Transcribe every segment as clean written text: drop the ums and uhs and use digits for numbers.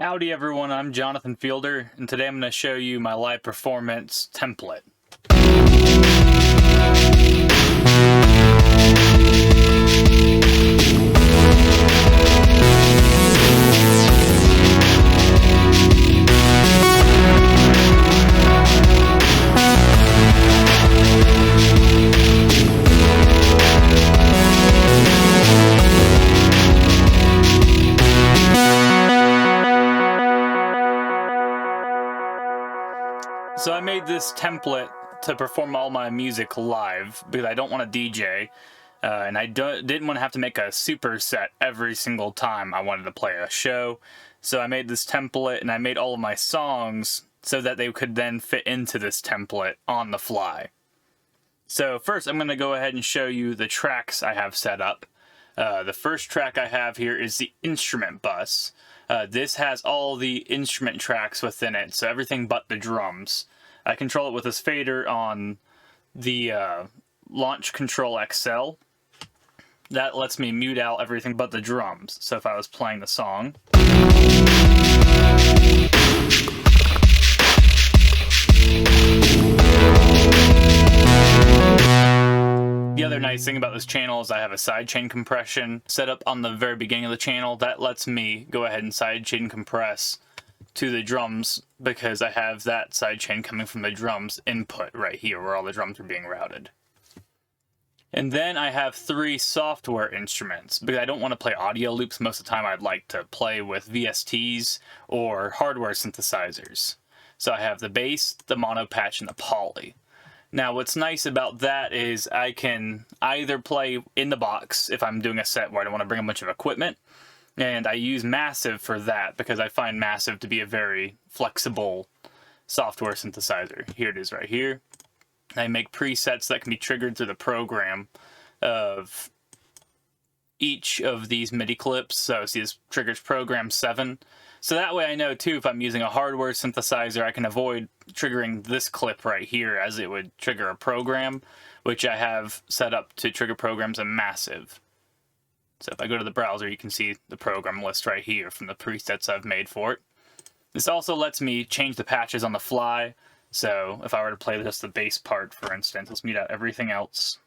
Howdy everyone, I'm Jonathan Fielder, and today I'm going to show you my live performance template. So I made this template to perform all my music live because I don't want to DJ, and I didn't want to have to make a super set every single time I wanted to play a show. So I made this template and I made all of my songs so that they could then fit into this template on the fly. So first I'm going to go ahead and show you the tracks I have set up. The first track I have here is the instrument bus. This has all the instrument tracks within it, so everything but the drums. I control it with this fader on the Launch Control XL. That lets me mute out everything but the drums. So if I was playing the song, the other nice thing about this channel is I have a sidechain compression set up on the very beginning of the channel. That lets me go ahead and sidechain compress to the drums because I have that sidechain coming from the drums input right here where all the drums are being routed. And then I have 3 software instruments because I don't want to play audio loops most of the time. I'd like to play with VSTs or hardware synthesizers. So I have the bass, the mono patch, and the poly. Now what's nice about that is I can either play in the box if I'm doing a set where I don't want to bring a bunch of equipment, and I use Massive for that because I find Massive to be a very flexible software synthesizer. Here it is right here. I make presets that can be triggered through the program of each of these MIDI clips. So see, this triggers program 7. So that way I know too if I'm using a hardware synthesizer I can avoid triggering this clip right here as it would trigger a program, which I have set up to trigger programs in Massive. So if I go to the browser you can see the program list right here from the presets I've made for it. This also lets me change the patches on the fly. So if I were to play just the bass part, for instance, let's mute out everything else.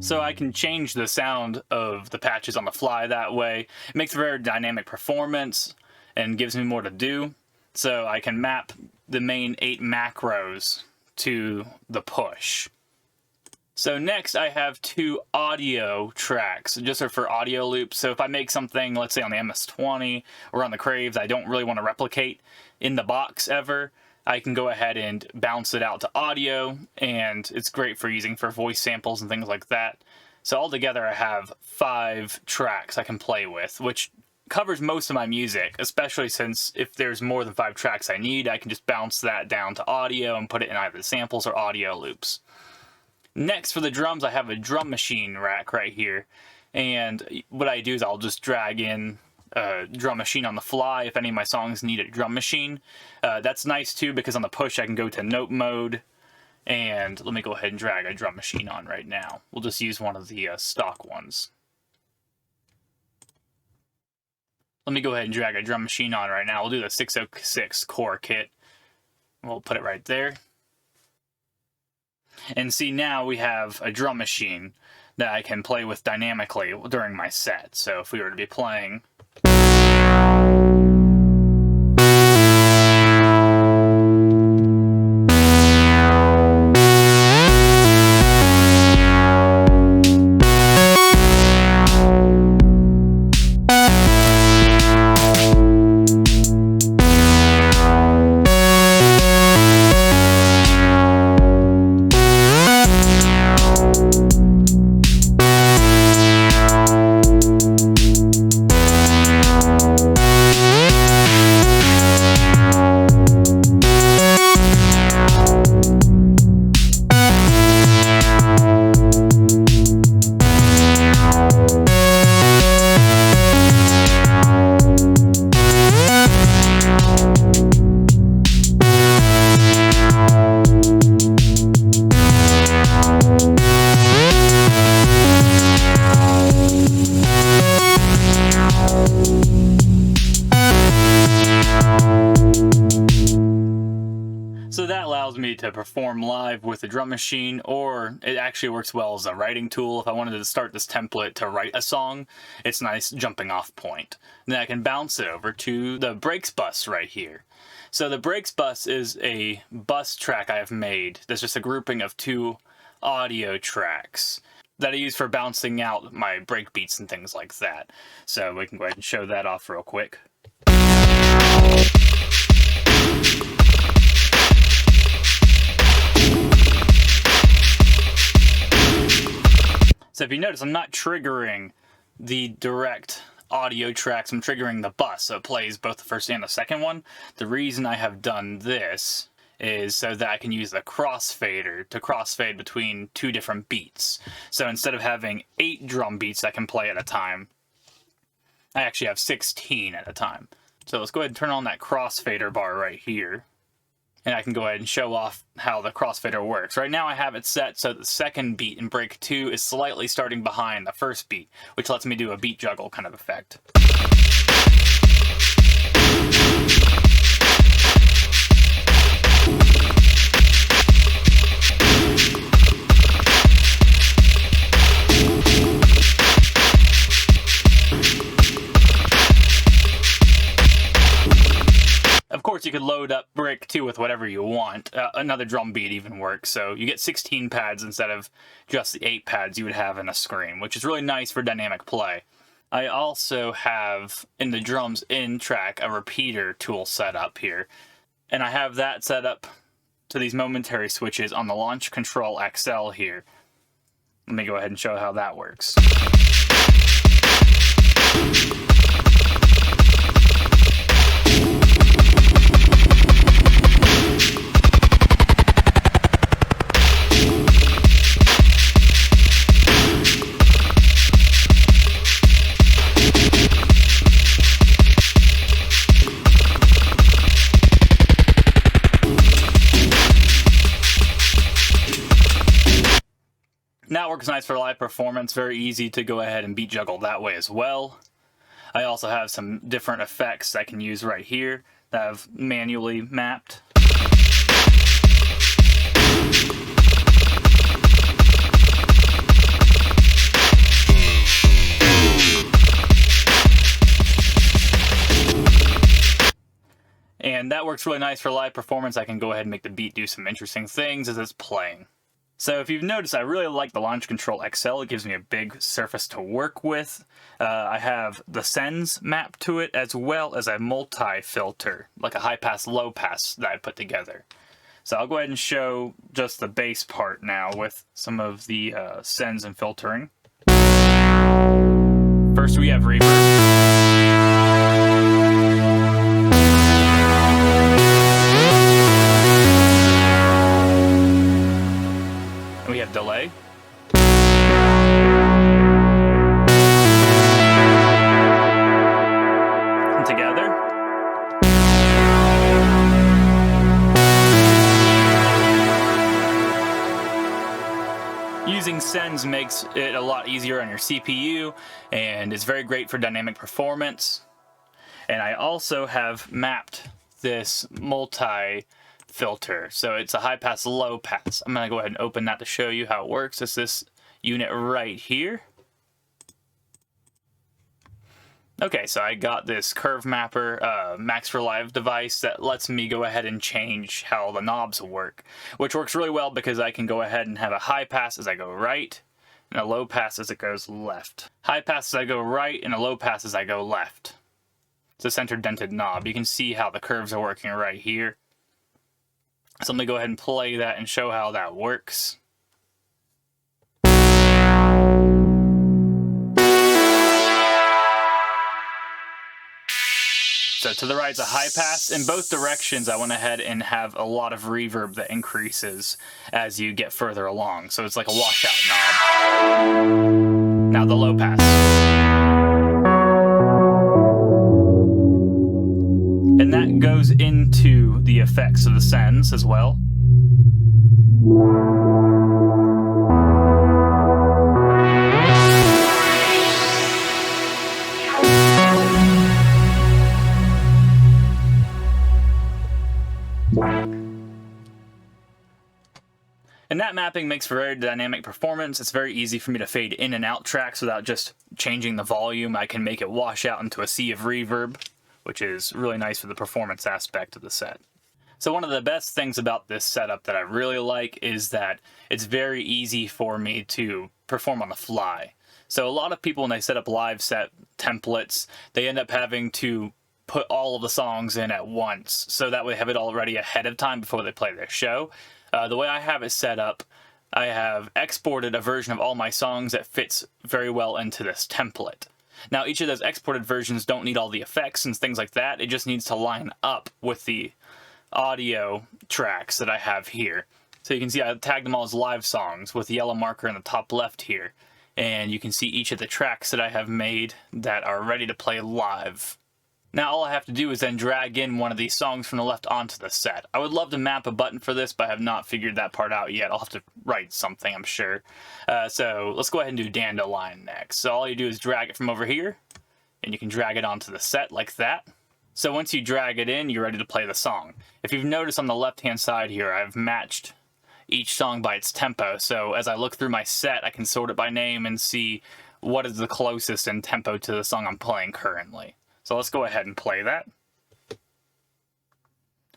So I can change the sound of the patches on the fly that way. It makes a very dynamic performance and gives me more to do. So I can map the main 8 macros to the push. So next I have 2 audio tracks, just for audio loops. So if I make something, let's say on the MS-20 or on the Craves, I don't really want to replicate in the box ever, I can go ahead and bounce it out to audio, and it's great for using for voice samples and things like that. So altogether I have 5 tracks I can play with, which covers most of my music, especially since if there's more than 5 tracks I need, I can just bounce that down to audio and put it in either samples or audio loops. Next, for the drums, I have a drum machine rack right here, and what I do is I'll just drag in a drum machine on the fly if any of my songs need a drum machine. That's nice too because on the push I can go to note mode, and let me go ahead and drag a drum machine on right now. We'll just use one of the stock ones. Let me go ahead and drag a drum machine on right now. We'll do the 606 core kit. We'll put it right there. And see, now we have a drum machine that I can play with dynamically during my set. So if we were to be playing perform live with the drum machine, or it actually works well as a writing tool. If I wanted to start this template to write a song, it's a nice jumping off point. Then I can bounce it over to the breaks bus right here. So the breaks bus is a bus track I have made. That's just a grouping of 2 audio tracks that I use for bouncing out my break beats and things like that. So we can go ahead and show that off real quick. So if you notice, I'm not triggering the direct audio tracks, I'm triggering the bus, so it plays both the first and the second one. The reason I have done this is so that I can use the crossfader to crossfade between 2 different beats. So instead of having 8 drum beats I can play at a time, I actually have 16 at a time. So let's go ahead and turn on that crossfader bar right here. And I can go ahead and show off how the crossfader works. Right now I have it set so the second beat in break 2 is slightly starting behind the first beat, which lets me do a beat juggle kind of effect. Of course, you could load up break 2 with whatever you want. Another drum beat even works, so you get 16 pads instead of just the 8 pads you would have in a scream, which is really nice for dynamic play. I also have, in the drums in track, a repeater tool set up here, and I have that set up to these momentary switches on the Launch Control XL here. Let me go ahead and show how that works. That works nice for live performance, very easy to go ahead and beat juggle that way as well. I also have some different effects I can use right here that I've manually mapped. And that works really nice for live performance. I can go ahead and make the beat do some interesting things as it's playing. So if you've noticed, I really like the Launch Control XL. It gives me a big surface to work with. I have the sends mapped to it, as well as a multi-filter, like a high-pass, low-pass that I put together. So I'll go ahead and show just the bass part now with some of the sends and filtering. First we have reverb. We have delay. And together. Using sends makes it a lot easier on your CPU, and it's very great for dynamic performance. And I also have mapped this multi-filter, so it's a high pass, low pass. I'm gonna go ahead and open that to show you how it works. It's this unit right here. Okay, so I got this curve mapper Max for Live device that lets me go ahead and change how the knobs work, which works really well because I can go ahead and have a high pass as I go right and a low pass as it goes left. High pass as I go right and a low pass as I go left. It's a center dented knob. You can see how the curves are working right here. So let me go ahead and play that and show how that works. So to the right is a high pass. In both directions I went ahead and have a lot of reverb that increases as you get further along. So it's like a washout knob. Now the low pass. And that goes into the effects of the sends as well. mapping makes for very dynamic performance. It's very easy for me to fade in and out tracks without just changing the volume. I can make it wash out into a sea of reverb, which is really nice for the performance aspect of the set. So one of the best things about this setup that I really like is that it's very easy for me to perform on the fly. So a lot of people, when they set up live set templates, they end up having to put all of the songs in at once, so that way they have it all ready ahead of time before they play their show. The way I have it set up, I have exported a version of all my songs that fits very well into this template. Now, each of those exported versions don't need all the effects and things like that. It just needs to line up with the audio tracks that I have here. So you can see I tagged them all as live songs with the yellow marker in the top left here. And you can see each of the tracks that I have made that are ready to play live. Now all I have to do is then drag in one of these songs from the left onto the set. I would love to map a button for this, but I have not figured that part out yet. I'll have to write something, I'm sure. So let's go ahead and do Dandelion next. So all you do is drag it from over here, and you can drag it onto the set like that. So once you drag it in, you're ready to play the song. If you've noticed on the left-hand side here, I've matched each song by its tempo. So as I look through my set, I can sort it by name and see what is the closest in tempo to the song I'm playing currently. So let's go ahead and play that.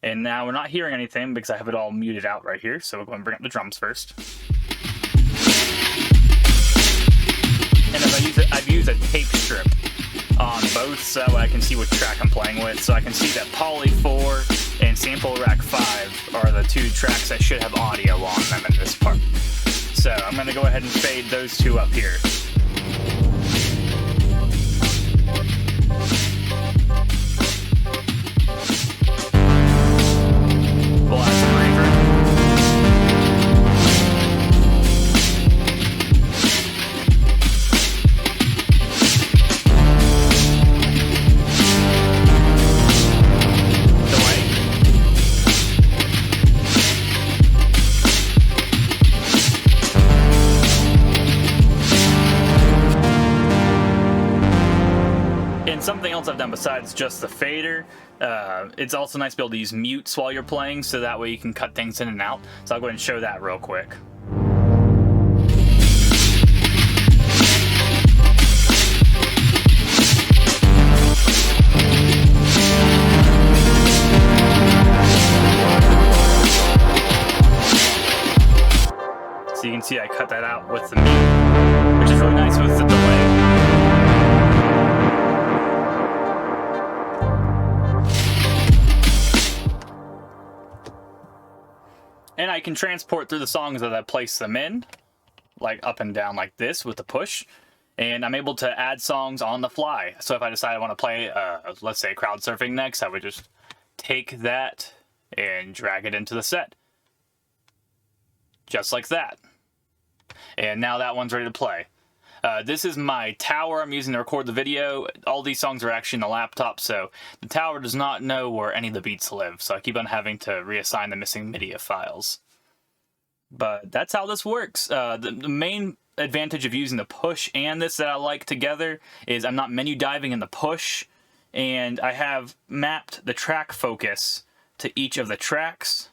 And now we're not hearing anything because I have it all muted out right here. So we'll go and bring up the drums first. And I've used a tape strip on both so I can see which track I'm playing with. So I can see that Poly 4 and Sample Rack 5 are the two tracks that should have audio on them in this part. So I'm going to go ahead and fade those two up here. We'll add some reverb. Something else I've done besides just the fader, it's also nice to be able to use mutes while you're playing, so that way you can cut things in and out. So I'll go ahead and show that real quick. So you can see I cut that out with the mute, which is really nice with the delay. And I can transport through the songs as I place them in, like up and down like this with the push. And I'm able to add songs on the fly. So if I decide I want to play, let's say crowd surfing next, I would just take that and drag it into the set. Just like that. And now that one's ready to play. This is my tower I'm using to record the video. All these songs are actually in the laptop, so the tower does not know where any of the beats live, so I keep on having to reassign the missing media files. But that's how this works. The main advantage of using the push and this that I like together is I'm not menu diving in the push, and I have mapped the track focus to each of the tracks,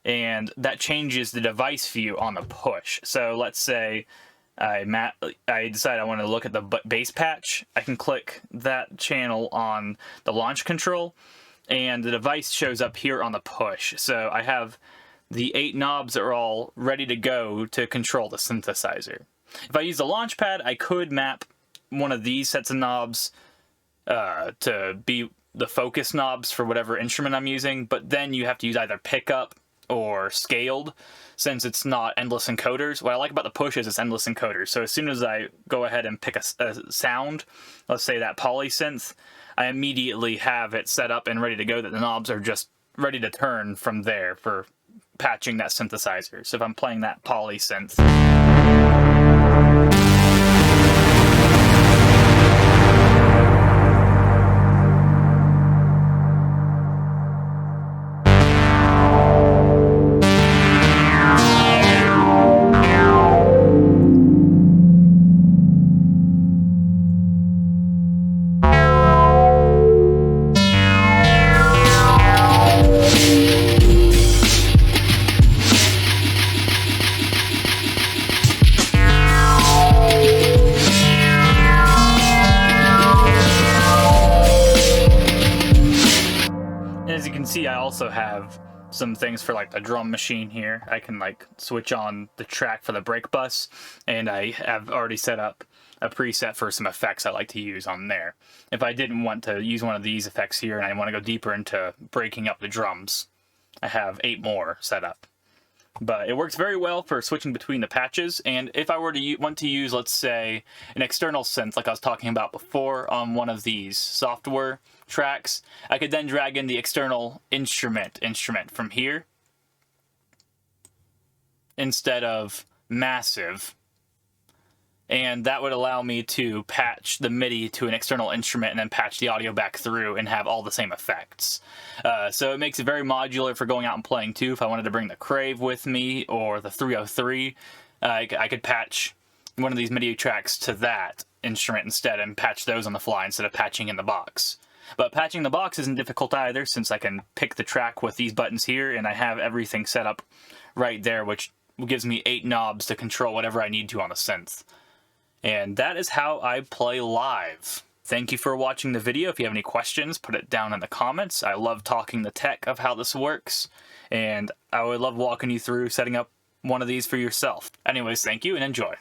and that changes the device view on the push. So let's say I decide I want to look at the bass patch. I can click that channel on the launch control, and the device shows up here on the push. So I have the 8 knobs that are all ready to go to control the synthesizer. If I use the launch pad, I could map one of these sets of knobs to be the focus knobs for whatever instrument I'm using, but then you have to use either pickup or scaled, since it's not endless encoders. What I like about the push is it's endless encoders. So as soon as I go ahead and pick a sound, let's say that poly synth, I immediately have it set up and ready to go that the knobs are just ready to turn from there for patching that synthesizer. So if I'm playing that poly synth, have some things for like the drum machine here. I can like switch on the track for the break bus, and I have already set up a preset for some effects I like to use on there. If I didn't want to use one of these effects here and I want to go deeper into breaking up the drums, I have 8 more set up. But it works very well for switching between the patches, and if I were to want to use, let's say, an external synth like I was talking about before on one of these software tracks, I could then drag in the external instrument from here instead of massive, and that would allow me to patch the MIDI to an external instrument and then patch the audio back through and have all the same effects. So it makes it very modular for going out and playing too. If I wanted to bring the Crave with me or the 303, I could patch one of these MIDI tracks to that instrument instead and patch those on the fly instead of patching in the box. But patching the box isn't difficult either, since I can pick the track with these buttons here and I have everything set up right there, which gives me 8 knobs to control whatever I need to on the synth. And that is how I play live. Thank you for watching the video. If you have any questions, put it down in the comments. I love talking the tech of how this works, and I would love walking you through setting up one of these for yourself. Anyways, thank you and enjoy.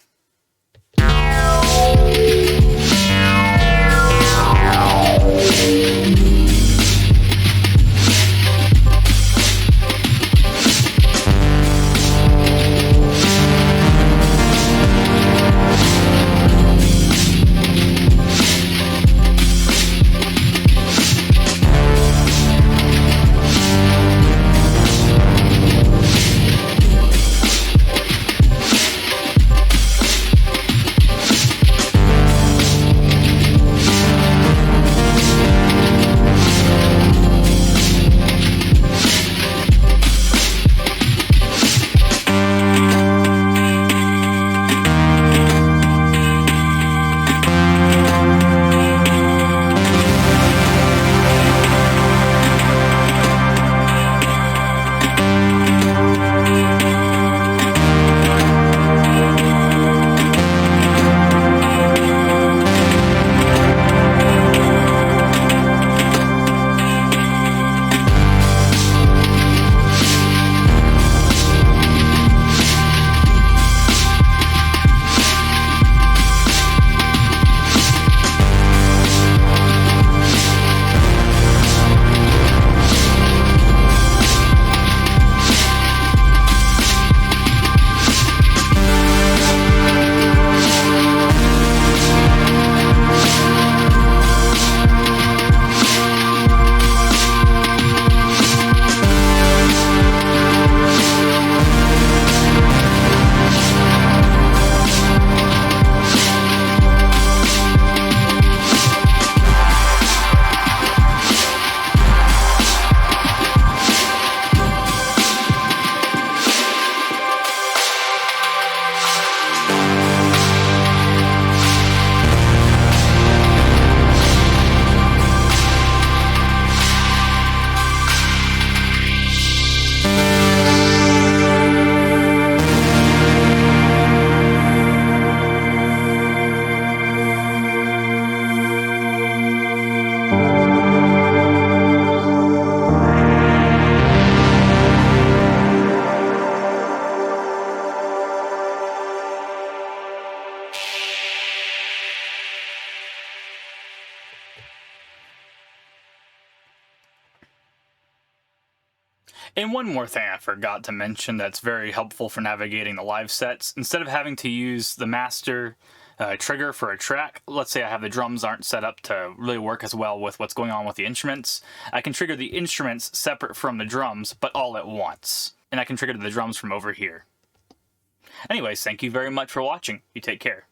And one more thing I forgot to mention that's very helpful for navigating the live sets. Instead of having to use the master trigger for a track, let's say I have the drums aren't set up to really work as well with what's going on with the instruments, I can trigger the instruments separate from the drums, but all at once. And I can trigger the drums from over here. Anyways, thank you very much for watching. You take care.